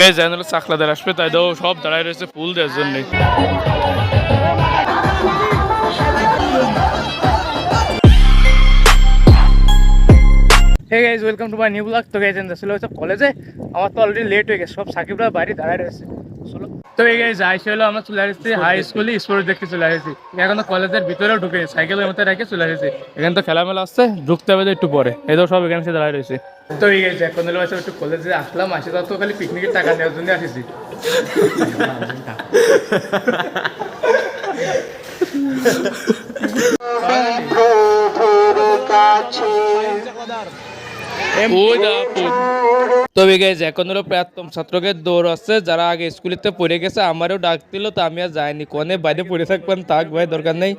এই জানালো চাকলাদার আসবে তাই দাও সব দাঁড়ায় রয়েছে ফুল দেওয়ার জন্য। Hey guys, welcome to my new vlog. তো গাইজ আসলে হচ্ছে কলেজে আমার তো অলরেডি লেট হয়ে গেছে, সব সাকিবরা বাইরে দাঁড়ায় রয়েছে। চলো তো এই গাইজ আইসে হলো আমরা চলে আসছি হাই স্কুলে স্পোর্টস দেখতে চলে আসছি। এখন তো কলেজের ভিতরেও ঢুকে সাইকেলের মধ্যে রেখে চলে আসছি। এখানে তো খেলামেলা আসছে, ঢুকতে হবে একটু পরে। এই তো সব এখানে দাঁড়ায় রয়েছে। তো এই গাইজ এখন হলো একটু কলেজে আসলাম, আসি তো খালি পিকনিকের টাকা নেওয়ার জন্য আসিছি। তবে গাইজ এখন হলো প্রাক্তন ছাত্রকে দৌড় আছে, যারা আগে স্কুলেতে পড়ে গেছে। আমারও ডাক দিল তো আমি আর যাইনি, কোনে বাইরে পড়ে থাকবেন থাক ভাই, দরকার নেই।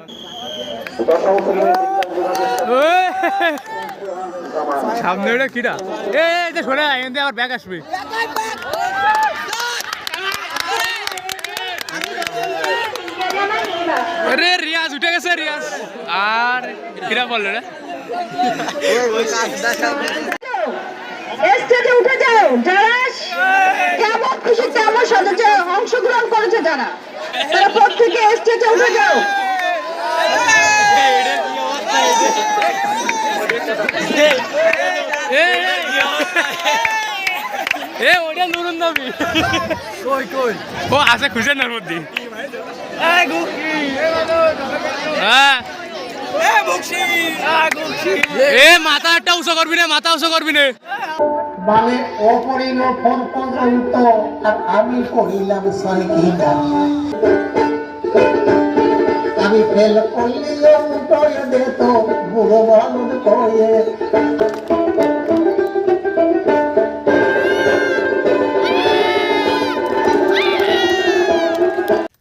সামনে ওটা কিরা এই শোনা এখান থেকে আবার ব্যাগ আসবে। আরে রিয়াজ উঠে গেছে, রিয়াজ আর কিরা বললো রে স্টেজে উঠে যাও যারা কেমন খুশি তেমন সাজাতে অংশগ্রহণ করেছে, যারা তারা প্রত্যেকে স্টেজে উঠে যাও। ওটা নুরুন নবী ও আছে খুশি নার মধ্যে। মাথা একটা উঁচু করবি না, মাথা উঁচু করবি না। মানে ও পড়িল ফোন পর্যন্ত আর আমি পড়িলাম সহিতা। আমি ফেল করলিও উঠয়ে দে তো বুড়ো বালুর কয়ে।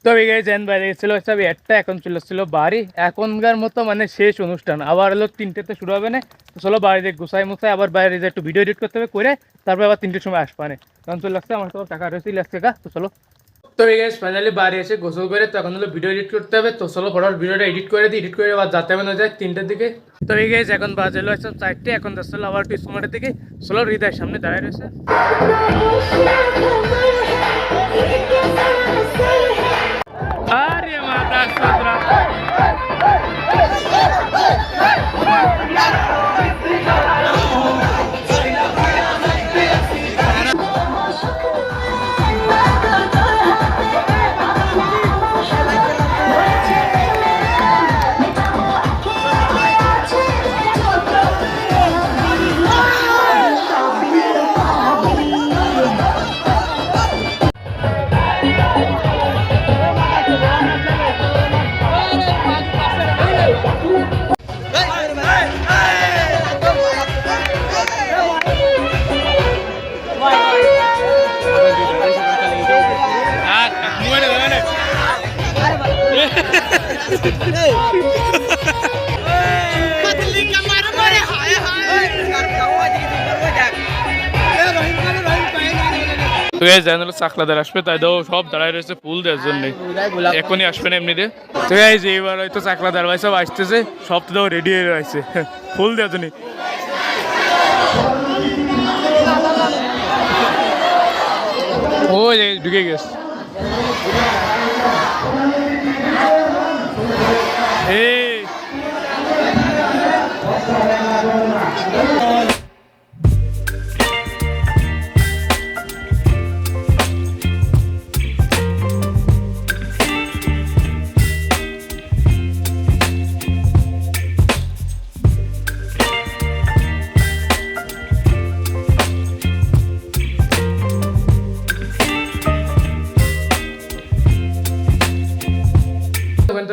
তো এই গাইজ বাইরে গেছিল একটা, এখন চলেছিল বাড়ি। এখনকার মতো মানে শেষ অনুষ্ঠান, আবার হলো 3টেতে শুরু হবে না। তো চলো বাড়িতে গুছাই মুছাই আবার বাইরে যে একটু ভিডিও এডিট করতে হবে করে তারপর আবার 3টের সময় আসবানে, কারণ চলে লাগছে আমার তো টাকা রয়েছে লাগছে গা। তো চলো তো এই গাইজ ফাইনালি বাড়ি এসে গোসল করে তো এখন হলো ভিডিও এডিট করতে হবে। তো চলো ফটোর ভিডিওটা এডিট করে দিই, এডিট করে আবার যাতে হবে না যায় 3টের দিকে। তো এই গাইজ এখন বাজে হলো 4টে, এখন যাচ্ছে আবার একটু স্কুলের দিকে। চলো হৃদয়ের সামনে দাঁড়ায় রয়েছে। আরে মাতা সাদরা চাকলাদার আসবে তাই দাও সব দাঁড়ায় রয়েছে ফুল দেওয়ার জন্য, এখনই আসবে না এমনিতে। তো এই যে এবার হয়তো চাকলাদার ভাই সব আসতেছে, সব তো রেডি হয়ে রয়েছে ফুল দেওয়ার জন্য। ও ঢুকে গেছে এই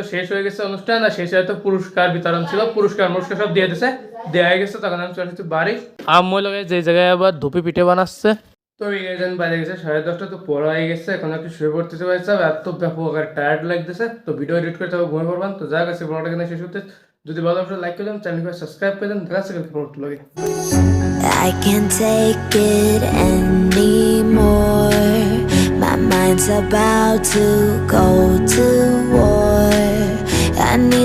তো শেষ হয়ে গেছে অনুষ্ঠান, আর শেষে হয়তো পুরস্কার বিতরণ ছিল, পুরস্কার সব দিয়ে দিয়েছে, দেওয়া হয়ে গেছে। তখন আমি চলে বাড়ি। আম্মু লোক যে জায়গায় আবার ধুপি পিঠে বানাচ্ছে। তো এই গাইজ বাইরে গেছে 10:30, তো পড়া হয়ে গেছে, এখন একটু শুয়ে পড়তেছে পারছে, এত ব্যাপক আর টায়ার্ড লাগতেছে। তো ভিডিও এডিট করতে হবে, ঘুমিয়ে পড়বেন। তো যা গেছে ব্লগটা এখানে শেষ হতে, যদি ভালো অবশ্যই লাইক করলাম, চ্যানেলকে সাবস্ক্রাইব করে দেন। দেখা যাচ্ছে লগে। I can't take it anymore. My mind's about to go to war. I need